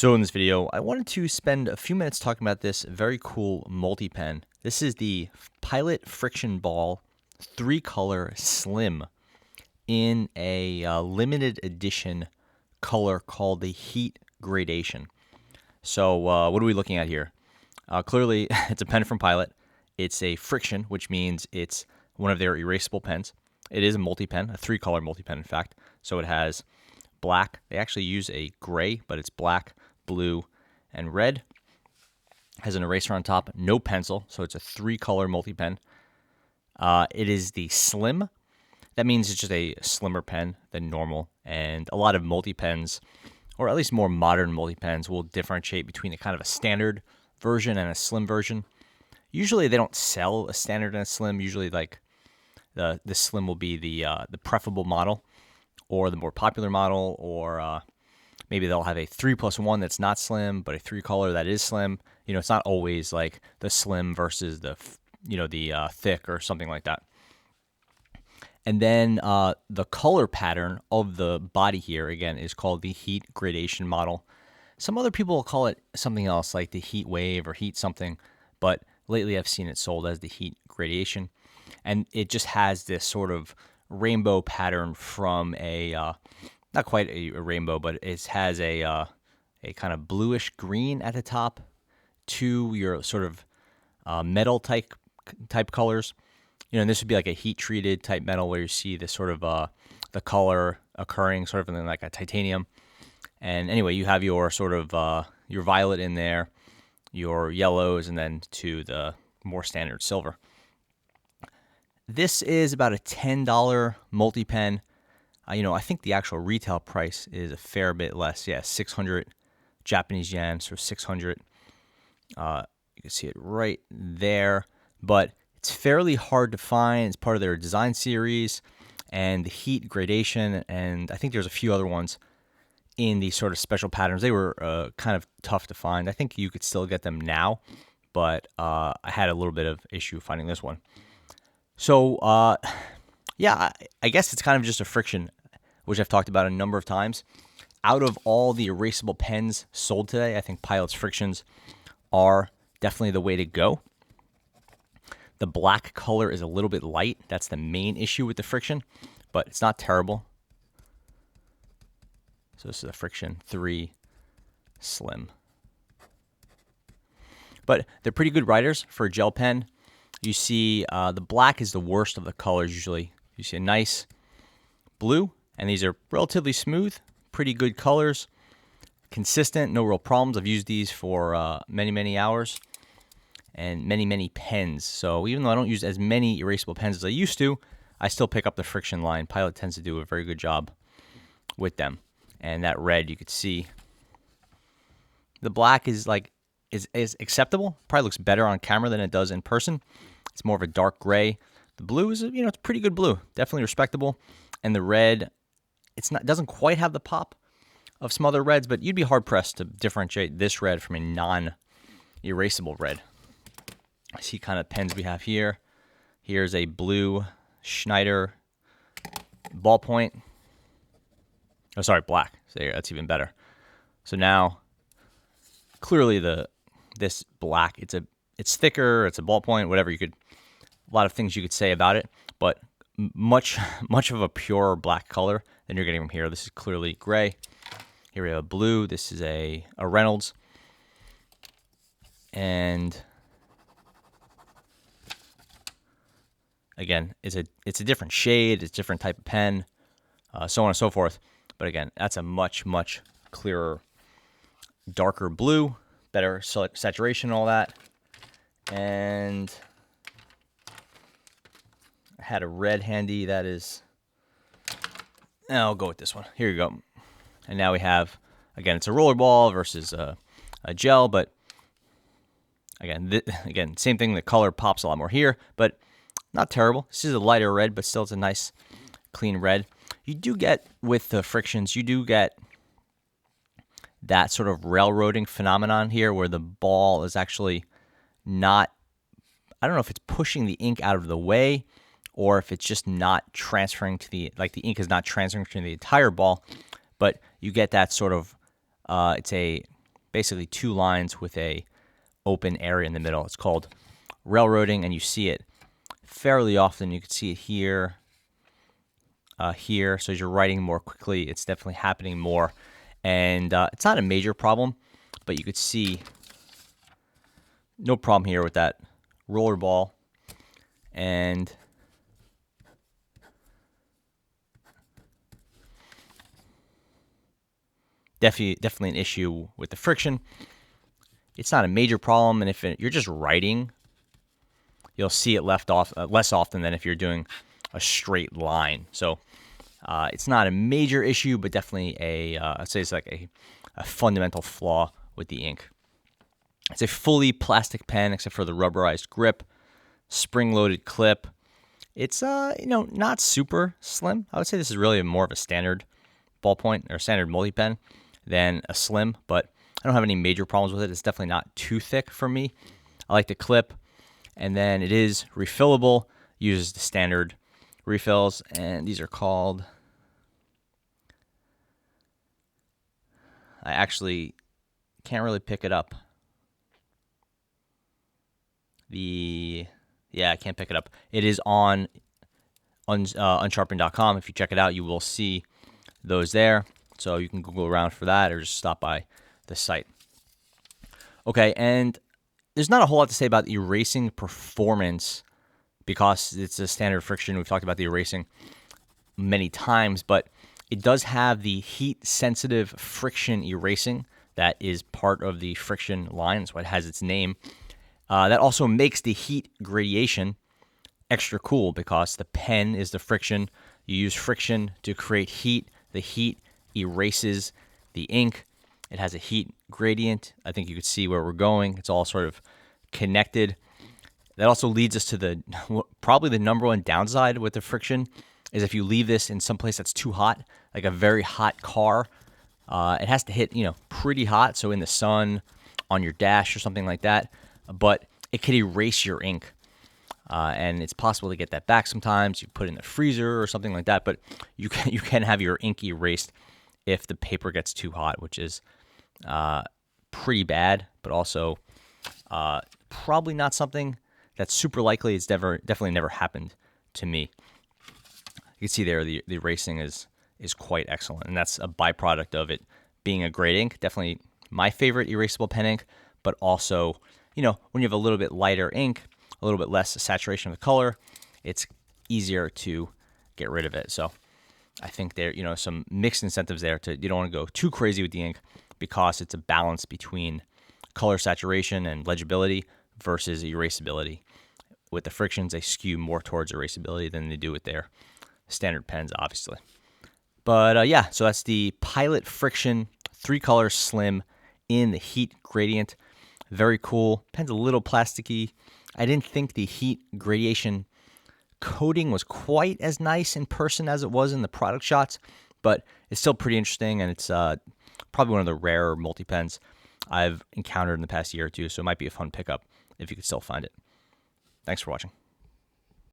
So in this video, I wanted to spend a few minutes talking about this very cool multi-pen. This is the Pilot Frixion Ball 3-color slim in a limited edition color called the Heat Gradation. So what are we looking at here? Clearly, it's a pen from Pilot. It's a Frixion, which means it's one of their erasable pens. It is a multi-pen, a 3-color multi-pen, in fact. So it has black. They actually use a gray, but it's black, blue, and red. Has an eraser on top, no pencil, so it's a 3-color multi-pen. It is the slim. That means it's just a slimmer pen than normal. And a lot of multi-pens, or at least more modern multi-pens, will differentiate between a kind of a standard version and a slim version. Usually they don't sell a standard and a slim. Usually like the slim will be the preferable model or the more popular model, or maybe they'll have a 3+1 that's not slim, but a 3-color that is slim. You know, it's not always like the slim versus the thick or something like that. And then the color pattern of the body here, again, is called the Heat Gradation model. Some other people will call it something else, like the Heat Wave or Heat something, but lately I've seen it sold as the Heat Gradation. And it just has this sort of rainbow pattern from a, not quite a rainbow, but it has a kind of bluish green at the top to your sort of metal type colors. You know, and this would be like a heat-treated type metal where you see this sort of the color occurring sort of in like a titanium. And anyway, you have your sort of your violet in there, your yellows, and then to the more standard silver. This is about a $10 multi-pen. I think the actual retail price is a fair bit less. Yeah, 600 Japanese yen, so 600. You can see it right there. But it's fairly hard to find. It's part of their design series and the Heat Gradation, and I think there's a few other ones in these sort of special patterns. They were kind of tough to find. I think you could still get them now, but I had a little bit of issue finding this one. So, yeah, I guess it's kind of just a Frixion, which I've talked about a number of times. Out of all the erasable pens sold today, I think Pilot's Frixions are definitely the way to go. The black color is a little bit light. That's the main issue with the Frixion, but it's not terrible. So this is a Frixion 3 Slim. But they're pretty good writers for a gel pen. You see the black is the worst of the colors usually. You see a nice blue, and these are relatively smooth, pretty good colors, consistent, no real problems. I've used these for many, many hours and many, many pens. So even though I don't use as many erasable pens as I used to, I still pick up the Frixion line. Pilot tends to do a very good job with them. And that red, you could see. The black is acceptable. Probably looks better on camera than it does in person. It's more of a dark gray. The blue is, it's pretty good blue. Definitely respectable. And the red, doesn't quite have the pop of some other reds, but you'd be hard pressed to differentiate this red from a non-erasable red. I see kind of pens we have here. Here's a blue Schneider ballpoint. Oh, sorry, black. So that's even better. So now, clearly this black, it's thicker, it's a ballpoint, whatever a lot of things you could say about it, but much of a pure black color than you're getting from here. This is clearly gray. Here we have a blue. This is a Reynolds. And again, it's a different shade, it's a different type of pen, so on and so forth. But again, that's a much, much clearer, darker blue, better saturation and all that. And I had a red handy that is, I'll go with this one. Here you go. And now we have, again, it's a rollerball versus a gel, but again, same thing. The color pops a lot more here, but not terrible. This is a lighter red, but still it's a nice, clean red. You do get, with the Frixions, you do get that sort of railroading phenomenon here where the ball is actually not, I don't know if it's pushing the ink out of the way or if it's just not transferring to the ink is not transferring to the entire ball, but you get that sort of, it's a basically two lines with a open area in the middle. It's called railroading, and you see it fairly often. You can see it here, here. So as you're writing more quickly, it's definitely happening more. And it's not a major problem, but you could see no problem here with that roller ball. And definitely an issue with the friction. It's not a major problem, and if you're just writing, you'll see it left off less often than if you're doing a straight line. So it's not a major issue, but definitely I'd say it's like a fundamental flaw with the ink. It's a fully plastic pen except for the rubberized grip, spring-loaded clip. It's not super slim. I would say this is really more of a standard ballpoint or standard multi-pen than a slim, but I don't have any major problems with it. It's definitely not too thick for me. I like the clip, and then it is refillable. Uses the standard refills, and these are called, I actually can't really pick it up. I can't pick it up. It is on Unsharpen.com. If you check it out, you will see those there. So you can Google around for that or just stop by the site. Okay, and there's not a whole lot to say about erasing performance because it's a standard Frixion. We've talked about the erasing many times, but it does have the heat-sensitive friction erasing that is part of the Frixion line. That's why it has its name. That also makes the heat gradation extra cool because the pen is the friction. You use friction to create heat. The heat erases the ink. It has a heat gradient. I think you could see where we're going. It's all sort of connected. That also leads us to probably the number one downside with the Frixion is if you leave this in some place that's too hot, like a very hot car. It has to hit, pretty hot, so in the sun, on your dash or something like that. But it could erase your ink. And it's possible to get that back sometimes. You put it in the freezer or something like that, but you can have your ink erased if the paper gets too hot, which is pretty bad, but also probably not something that's super likely. It's definitely never happened to me. You can see there the erasing is quite excellent, and that's a byproduct of it being a great ink. Definitely my favorite erasable pen ink, but also, when you have a little bit lighter ink, a little bit less saturation of the color, it's easier to get rid of it. So I think there, some mixed incentives there you don't want to go too crazy with the ink because it's a balance between color saturation and legibility versus erasability. With the Frixions, they skew more towards erasability than they do with their standard pens, obviously. But so that's the Pilot Frixion 3-color slim in the heat gradient. Very cool. Pen's a little plasticky. I didn't think the heat gradation coating was quite as nice in person as it was in the product shots, but it's still pretty interesting, and it's probably one of the rarer multi-pens I've encountered in the past year or two, so it might be a fun pickup if you could still find it. Thanks for watching.